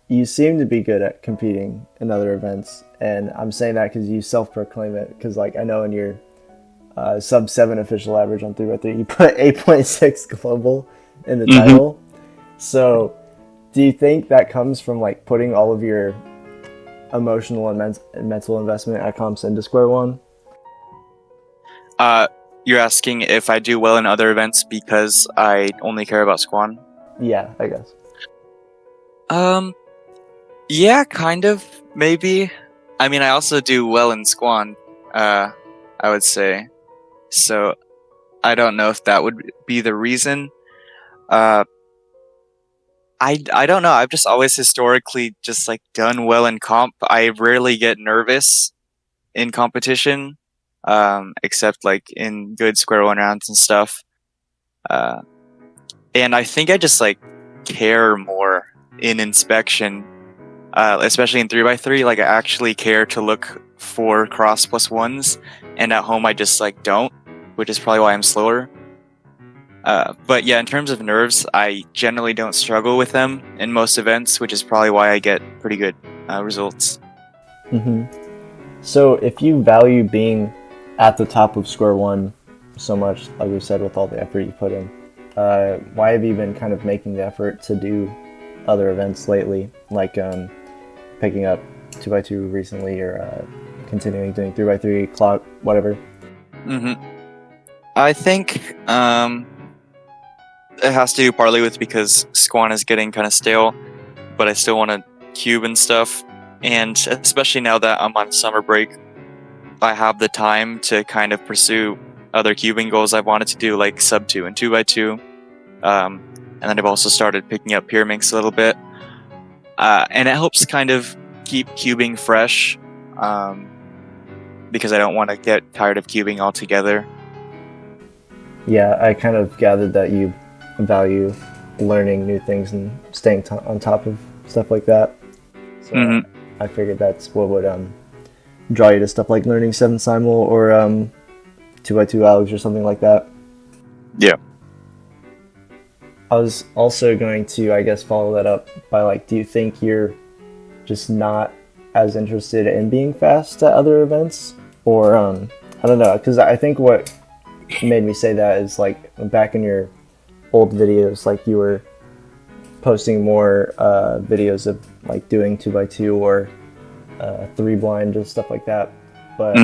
you seem to be good at competing in other events, and I'm saying that because you self-proclaim it. Because like I know in your sub 7 official average on 3x3, you put 8.6 global in the title. So do you think that comes from like putting all of your emotional and mental investment at comps into Square One? You're asking if I do well in other events because I only care about Squan? Yeah, I guess. Yeah, kind of, maybe. I mean, I also do well in Squan, I would say. So, I don't know if that would be the reason. Uh, I don't know. I've just always historically just like done well in comp. I rarely get nervous in competition, except like in good square one rounds and stuff. Uh, and I think I just like care more in inspection, especially in 3x3. Like I actually care to look for cross plus ones, and at home I just like don't, which is probably why I'm slower. But yeah, in terms of nerves, I generally don't struggle with them in most events, which is probably why I get pretty good results. Mm-hmm. So if you value being at the top of square one so much, like we said, with all the effort you put in, why have you been kind of making the effort to do other events lately, like picking up 2x2 recently, or continuing doing 3x3, clock, whatever? Mm-hmm. I think it has to do partly with because Squan is getting kind of stale, but I still want to cube and stuff. And especially now that I'm on summer break, I have the time to kind of pursue other cubing goals I've wanted to do, like sub 2 and 2x2. And then I've also started picking up Pyraminx a little bit. And it helps kind of keep cubing fresh, because I don't want to get tired of cubing altogether. Yeah, I kind of gathered that you value learning new things and staying on top of stuff like that. So I figured that's what would draw you to stuff like learning 7 simul or 2x2 algs or something like that. Yeah. I was also going to, I guess, follow that up by like, do you think you're just not as interested in being fast at other events? Or, I don't know, because I think what made me say that is like back in your old videos, like you were posting more videos of like doing 2x2 or 3 blind, just stuff like that. But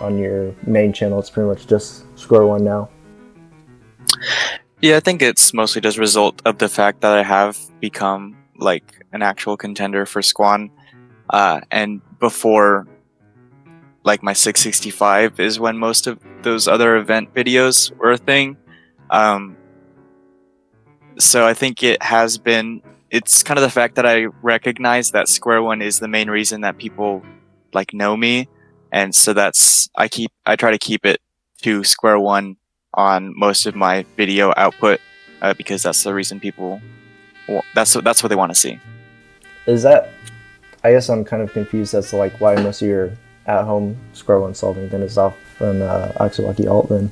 on your main channel, it's pretty much just square one now. Yeah, I think it's mostly just a result of the fact that I have become like an actual contender for Squan. And before like my 665 is when most of those other event videos were a thing. So I think it's kind of the fact that I recognize that square one is the main reason that people like know me. And so I try to keep it to square one on most of my video output, because that's the reason that's what they want to see. Is that, I guess I'm kind of confused as to like why most of your at home square one solving then is off on Oxzowachi Alt then.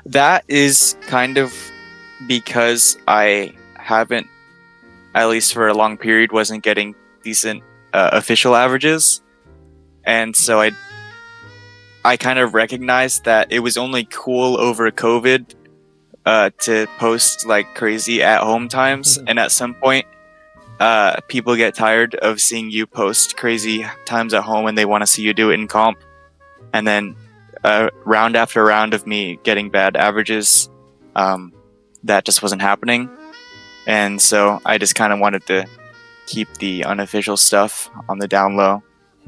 That is kind of because I haven't, at least for a long period, wasn't getting decent official averages. And so I kind of recognized that it was only cool over COVID to post like crazy at home times. And at some point, people get tired of seeing you post crazy times at home and they want to see you do it in comp. And then round after round of me getting bad averages, that just wasn't happening. And so I just kind of wanted to keep the unofficial stuff on the down low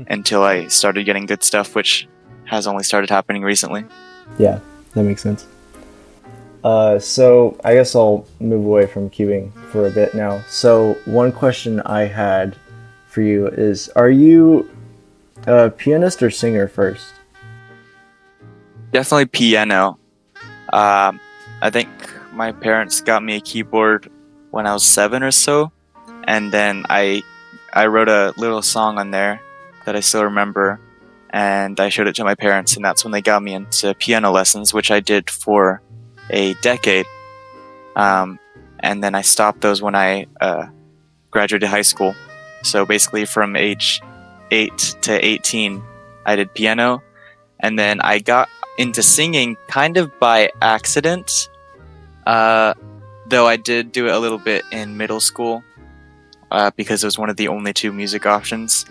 until I started getting good stuff, which has only started happening recently. Yeah, that makes sense. So I guess I'll move away from cubing for a bit now. So one question I had for you is, are you a pianist or singer first? Definitely piano. I think my parents got me a keyboard when I was 7 or so, and then I wrote a little song on there that I still remember, and I showed it to my parents, and that's when they got me into piano lessons, which I did for a decade. And then I stopped those when I graduated high school. So basically from age 8 to 18, I did piano, and then I got into singing kind of by accident, though I did do it a little bit in middle school, because it was one of the only 2 music options.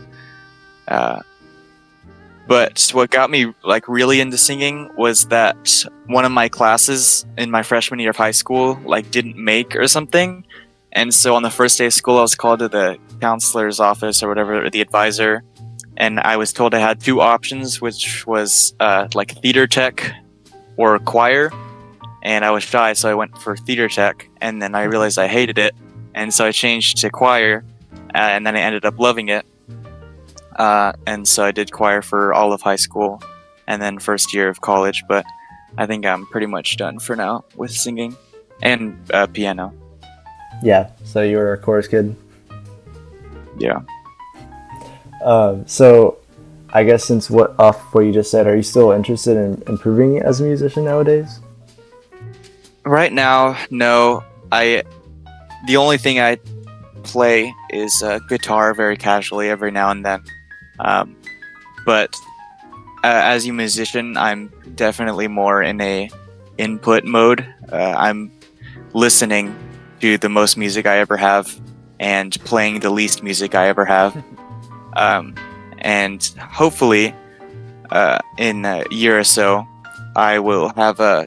But what got me like really into singing was that one of my classes in my freshman year of high school like didn't make or something, and so on the first day of school I was called to the counselor's office or whatever, or the advisor, and I was told I had two options, which was like theater tech or choir. And I was shy, so I went for theater tech, and then I realized I hated it, and so I changed to choir, and then I ended up loving it. And so I did choir for all of high school, and then first year of college. But I think I'm pretty much done for now with singing and piano. Yeah, so you were a chorus kid. Yeah. So I guess since off what you just said, are you still interested in improving as a musician nowadays? Right now, no. The only thing I play is guitar very casually every now and then. But as a musician, I'm definitely more in a input mode. I'm listening to the most music I ever have and playing the least music I ever have. And hopefully, in a year or so, I will have a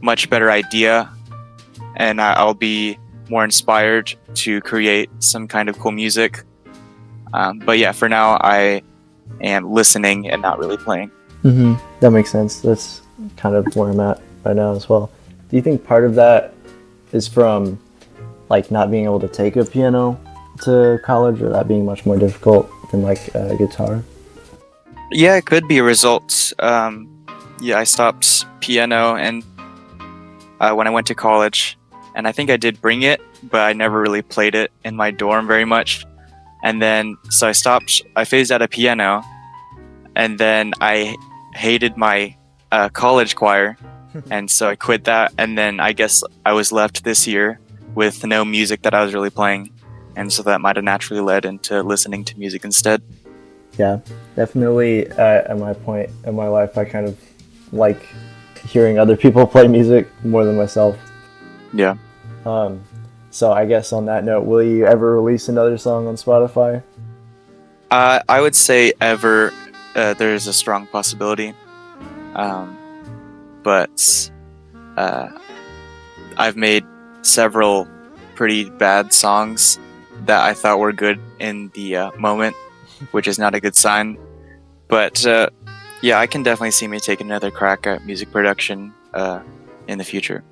much better idea and I'll be more inspired to create some kind of cool music. But yeah, for now, I am listening and not really playing. Mm-hmm. That makes sense. That's kind of where I'm at right now as well. Do you think part of that is from like not being able to take a piano to college, or that being much more difficult than like guitar? Yeah, it could be a result. I stopped piano and when I went to college, and I think I did bring it, but I never really played it in my dorm very much. And then so I phased out of piano, and then I hated my college choir, and so I quit that. And then I guess I was left this year with no music that I was really playing, and so that might have naturally led into listening to music instead. Yeah, definitely. At my point in my life, I kind of like hearing other people play music more than myself. Yeah. So I guess on that note, will you ever release another song on Spotify? I would say ever. There's a strong possibility. But I've made several pretty bad songs that I thought were good in the moment, which is not a good sign. But yeah, I can definitely see me taking another crack at music production in the future.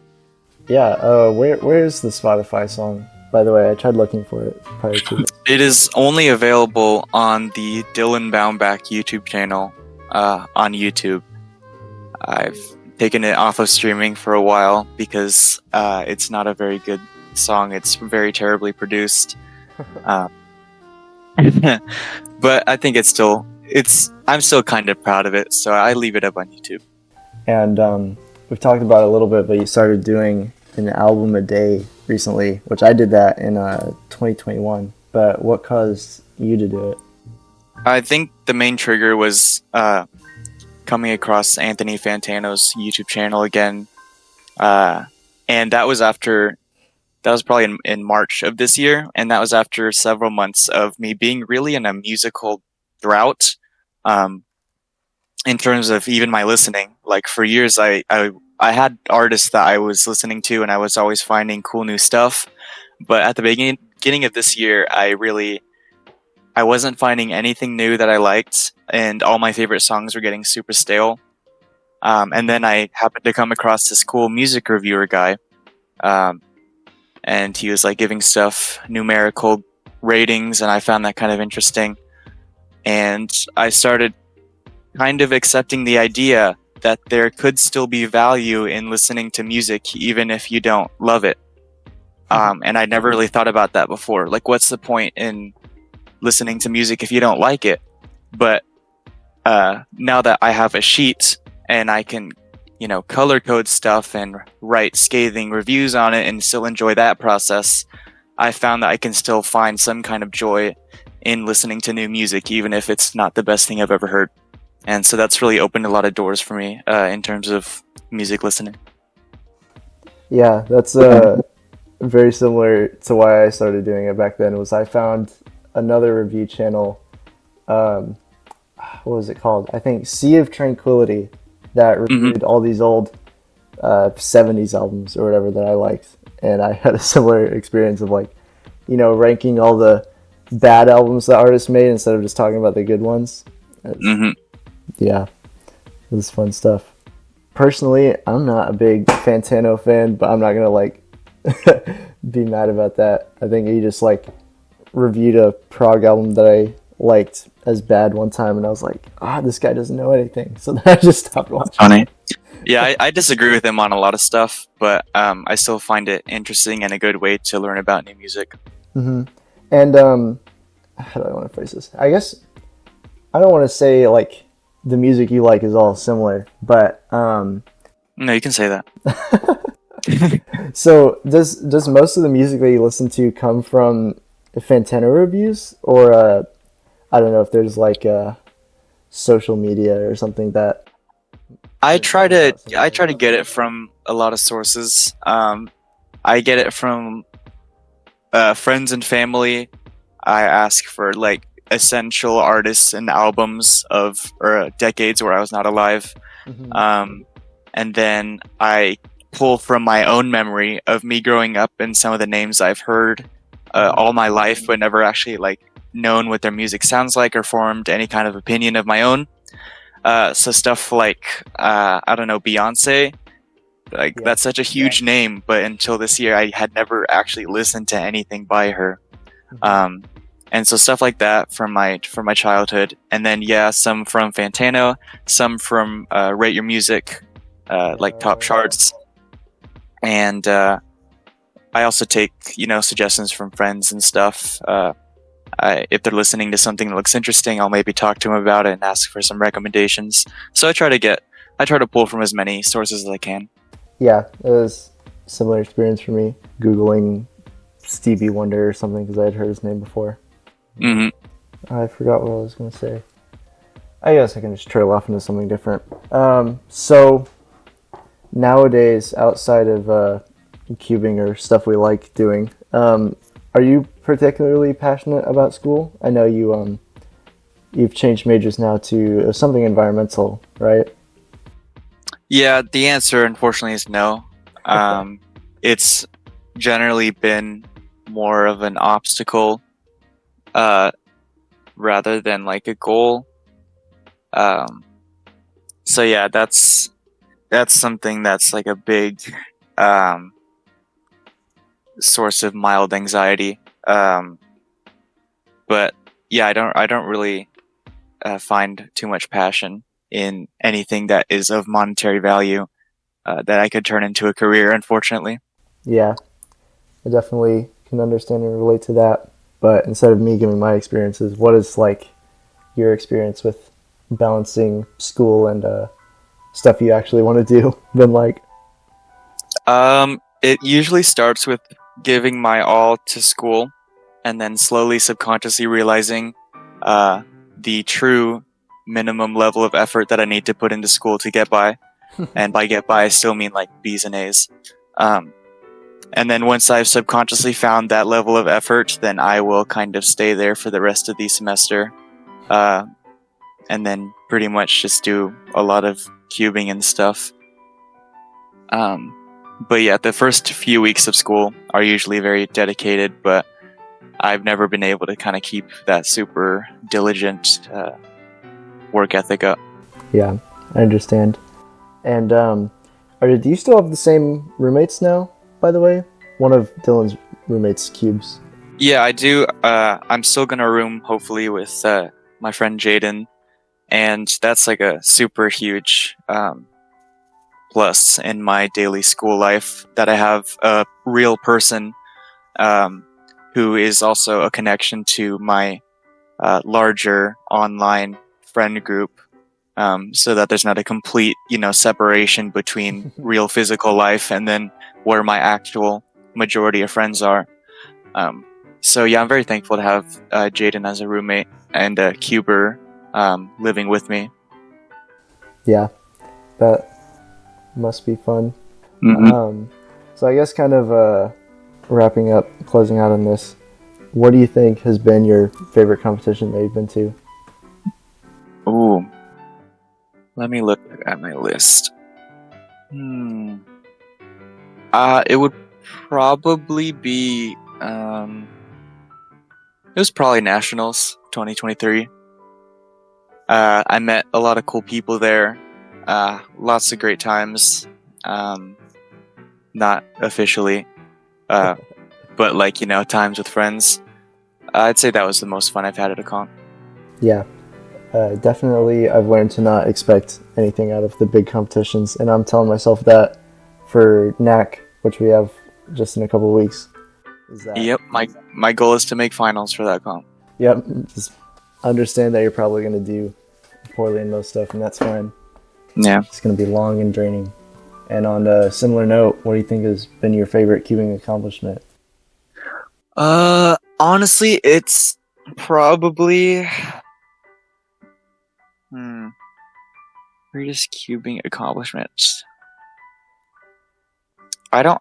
Yeah, where's the Spotify song? By the way, I tried looking for it prior to this. It is only available on the Dylan Baumbach YouTube channel on YouTube. I've taken it off of streaming for a while because it's not a very good song. It's very terribly produced. But I think I'm still kind of proud of it, so I leave it up on YouTube. And we've talked about it a little bit, but you started doing an album a day recently, which I did that in 2021. But what caused you to do it? I think the main trigger was coming across Anthony Fantano's YouTube channel again. And that was probably in March of this year, and that was after several months of me being really in a musical drought in terms of even my listening. Like for years, I had artists that I was listening to, and I was always finding cool new stuff. But at the beginning of this year, I wasn't finding anything new that I liked, and all my favorite songs were getting super stale. And then I happened to come across this cool music reviewer guy, and he was like giving stuff numerical ratings, and I found that kind of interesting. And I started kind of accepting the idea that there could still be value in listening to music even if you don't love it. And I never really thought about that before. Like, what's the point in listening to music if you don't like it? But now that I have a sheet and I can, color code stuff and write scathing reviews on it and still enjoy that process, I found that I can still find some kind of joy in listening to new music, even if it's not the best thing I've ever heard. And so that's really opened a lot of doors for me in terms of music listening. Yeah, that's very similar to why I started doing it back then. Was I found another review channel, what was it called? I think Sea of Tranquility, that reviewed all these old 70s albums or whatever that I liked. And I had a similar experience of ranking all the bad albums that artists made instead of just talking about the good ones. Mm-hmm. Yeah, it was fun stuff. Personally, I'm not a big Fantano fan, but I'm not gonna like be mad about that. I think he just like reviewed a prog album that I liked as bad one time, and I was like, this guy doesn't know anything. So then I just stopped watching. Funny. Yeah, I disagree with him on a lot of stuff, but I still find it interesting and a good way to learn about new music. Mm-hmm. And how do I want to phrase this? I guess I don't want to say like the music you like is all similar, but No, you can say that. so does most of the music that you listen to come from Fantano reviews, or I don't know if there's like social media or something that I try to get it from a lot of sources. I get it from friends and family. I ask for like essential artists and albums of decades where I was not alive. Mm-hmm. And then I pull from my own memory of me growing up and some of the names I've heard all my life, but never actually like known what their music sounds like or formed any kind of opinion of my own. So stuff like I don't know, Beyonce. Like that's such a huge name, but until this year, I had never actually listened to anything by her. Mm-hmm. And so stuff like that from my childhood, and then some from Fantano, some from Rate Your Music, like top charts, and I also take suggestions from friends and stuff. If they're listening to something that looks interesting, I'll maybe talk to them about it and ask for some recommendations. So I try to pull from as many sources as I can. Yeah, it was a similar experience for me, Googling Stevie Wonder or something because I had heard his name before. Mm-hmm. I forgot what I was going to say. I guess I can just trail off into something different. So nowadays, outside of cubing or stuff we like doing, are you particularly passionate about school? I know you've changed majors now to something environmental, right? Yeah, the answer unfortunately is no. It's generally been more of an obstacle rather than like a goal. So yeah, that's something that's like a big source of mild anxiety. But yeah, I don't really find too much passion in anything that is of monetary value that I could turn into a career, unfortunately. Yeah, I definitely can understand and relate to that. But instead of me giving my experiences, what is like your experience with balancing school and stuff you actually want to do? Been like, It usually starts with giving my all to school, and then slowly, subconsciously realizing the true minimum level of effort that I need to put into school to get by. And by get by, I still mean like B's and A's. And then once I've subconsciously found that level of effort, then I will kind of stay there for the rest of the semester. And then pretty much just do a lot of cubing and stuff. But yeah, the first few weeks of school are usually very dedicated, but I've never been able to kind of keep that super diligent work ethic up. Yeah, I understand. And do you still have the same roommates now, by the way? One of Dylan's roommates cubes. Yeah, I do. I'm still gonna room, hopefully, with my friend Jaden, and that's like a super huge plus in my daily school life, that I have a real person who is also a connection to my larger online friend group, so that there's not a complete, separation between real physical life and then where my actual majority of friends are. So yeah, I'm very thankful to have Jaden as a roommate and Cuber living with me. Yeah, that must be fun. Mm-hmm. So I guess kind of wrapping up, closing out on this, what do you think has been your favorite competition that you've been to? Ooh. Let me look at my list. It would probably be It was probably Nationals 2023. I met a lot of cool people there. Lots of great times. Not officially, but like, times with friends. I'd say that was the most fun I've had at a comp. Yeah, definitely. I've learned to not expect anything out of the big competitions, and I'm telling myself that for NAC, which we have just in a couple of weeks. Yep, my goal is to make finals for that comp. Yep, just understand that you're probably going to do poorly in most stuff, and that's fine. Yeah. It's going to be long and draining. And on a similar note, what do you think has been your favorite cubing accomplishment? Honestly, it's probably greatest cubing accomplishments. I'm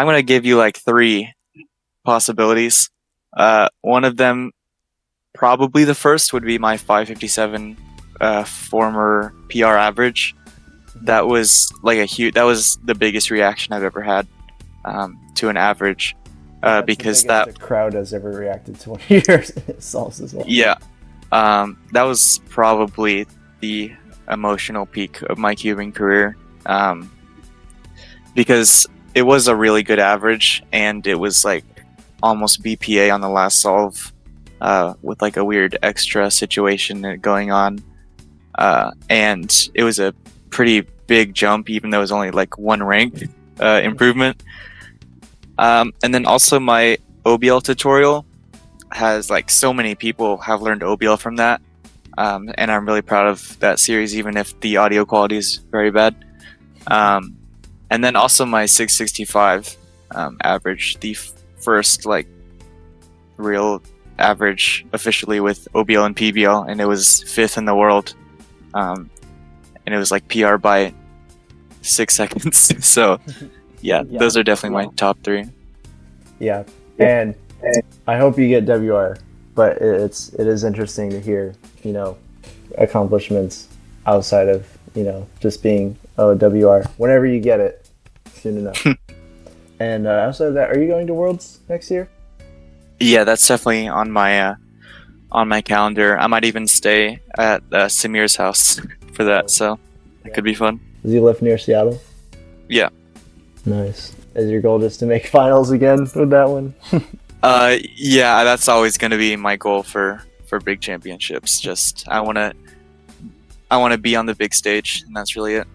gonna give you like 3 possibilities. One of them, probably the first, would be my 557 former PR average. That was like that was the biggest reaction I've ever had to an average, because the crowd has ever reacted to one of your salts as well. Yeah, that was probably the emotional peak of my cubing career, because it was a really good average, and it was like almost BPA on the last solve, with like a weird extra situation going on, and it was a pretty big jump, even though it was only like 1 rank improvement. And then also my OBL tutorial has like so many people have learned OBL from that, and I'm really proud of that series, even if the audio quality is very bad. And then also my 665 average, the first like real average officially with OBL and PBL, and it was 5th in the world, and it was like PR by 6 seconds. So yeah, those are definitely my top 3. Yeah, and I hope you get WR, but it is interesting to hear, accomplishments outside of, just being WR. Whenever you get it, soon enough. And outside of that, are you going to Worlds next year? Yeah, that's definitely on my calendar. I might even stay at Samir's house for that, so it could be fun. Does he live near Seattle? Yeah. Nice. Is your goal just to make finals again with that one? Yeah, that's always going to be my goal for big championships. Just I want to be on the big stage, and that's really it.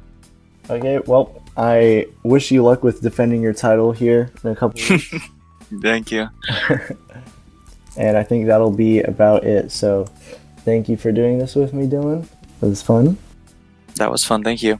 Okay, well, I wish you luck with defending your title here in a couple of weeks. Thank you. And I think that'll be about it. So thank you for doing this with me, Dylan. It was fun. That was fun. Thank you.